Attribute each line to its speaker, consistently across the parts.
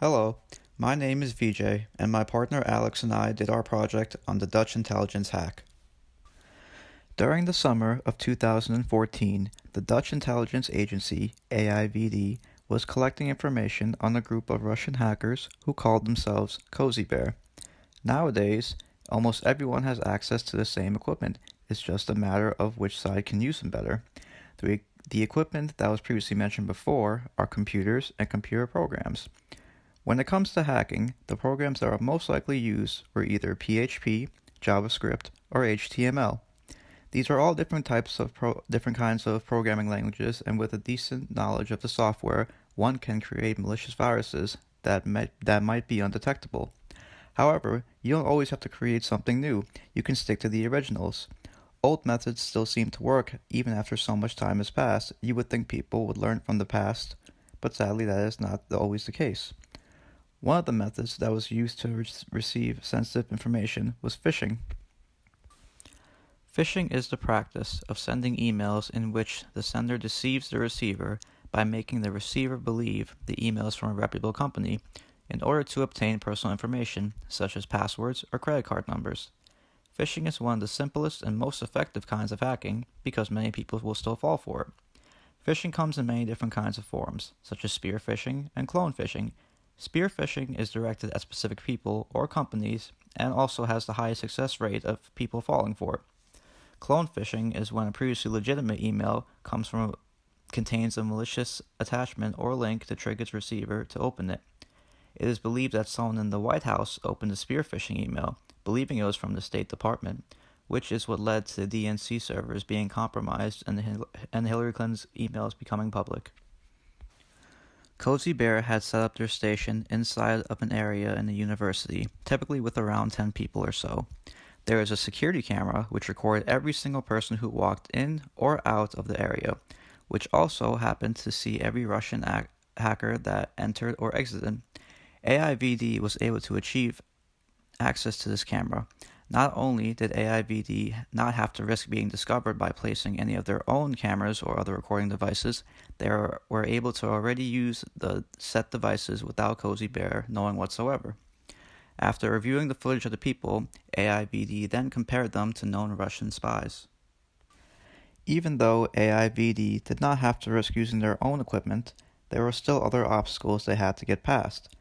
Speaker 1: Hello, my name is VJ, and my partner Alex and I did our project on the Dutch intelligence hack. During the summer of 2014, the Dutch intelligence agency, AIVD, was collecting information on a group of Russian hackers who called themselves Cozy Bear. Nowadays, almost everyone has access to the same equipment. It's just a matter of which side can use them better. The equipment that was previously mentioned before are computers and computer programs. When it comes to hacking, the programs that are most likely used were either PHP, JavaScript, or HTML. These are all different kinds of programming languages, and with a decent knowledge of the software, one can create malicious viruses that might be undetectable. However, you don't always have to create something new. You can stick to the originals. Old methods still seem to work even after so much time has passed. You would think people would learn from the past, but sadly that is not always the case. One of the methods that was used to receive sensitive information was phishing. Phishing is the practice of sending emails in which the sender deceives the receiver by making the receiver believe the email is from a reputable company in order to obtain personal information such as passwords or credit card numbers. Phishing is one of the simplest and most effective kinds of hacking because many people will still fall for it. Phishing comes in many different kinds of forms, such as spear phishing and clone phishing. Spear phishing is directed at specific people or companies and also has the highest success rate of people falling for it. Clone phishing is when a previously legitimate email contains a malicious attachment or link to trigger its receiver to open it. It is believed that someone in the White House opened a spear phishing email, believing it was from the State Department, which is what led to the DNC servers being compromised and Hillary Clinton's emails becoming public. Cozy Bear had set up their station inside of an area in the university, typically with around 10 people or so. There is a security camera which recorded every single person who walked in or out of the area, which also happened to see every Russian hacker that entered or exited. AIVD was able to achieve access to this camera. Not only did AIVD not have to risk being discovered by placing any of their own cameras or other recording devices, they were able to already use the set devices without Cozy Bear knowing whatsoever. After reviewing the footage of the people, AIVD then compared them to known Russian spies. Even though AIVD did not have to risk using their own equipment, there were still other obstacles they had to get past.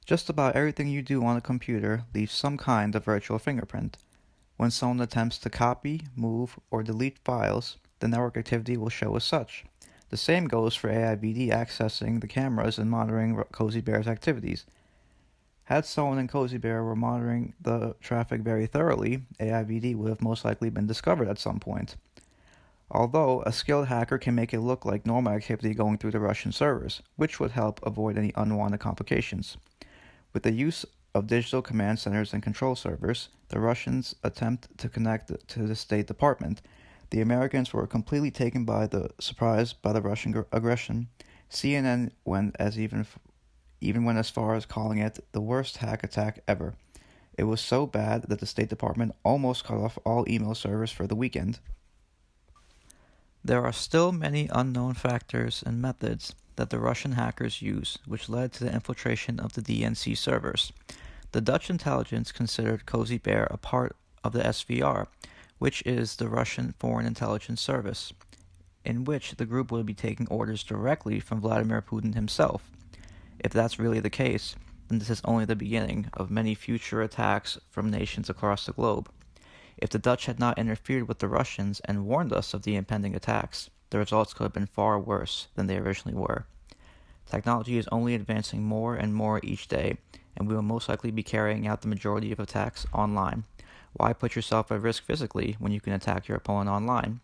Speaker 1: Just about everything you do on a computer leaves some kind of virtual fingerprint. When someone attempts to copy, move, or delete files, the network activity will show as such. The same goes for AIVD accessing the cameras and monitoring Cozy Bear's activities. Had someone in Cozy Bear were monitoring the traffic very thoroughly, AIVD would have most likely been discovered at some point. Although a skilled hacker can make it look like normal activity going through the Russian servers, which would help avoid any unwanted complications. With the use of digital command centers and control servers, the Russians attempt to connect to the State Department. The Americans were completely taken by the surprise by the Russian aggression. CNN went as far as calling it the worst hack attack ever. It was so bad that the State Department almost cut off all email servers for the weekend. There are still many unknown factors and methods that the Russian hackers use, which led to the infiltration of the DNC servers. The Dutch intelligence considered Cozy Bear a part of the SVR, which is the Russian Foreign Intelligence Service, in which the group would be taking orders directly from Vladimir Putin himself. If that's really the case, then this is only the beginning of many future attacks from nations across the globe. If the Dutch had not interfered with the Russians and warned us of the impending attacks, the results could have been far worse than they originally were. Technology is only advancing more and more each day, and we will most likely be carrying out the majority of attacks online. Why put yourself at risk physically when you can attack your opponent online?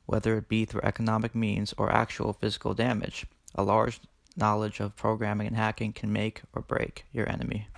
Speaker 1: Whether it be through economic means or actual physical damage, a large knowledge of programming and hacking can make or break your enemy.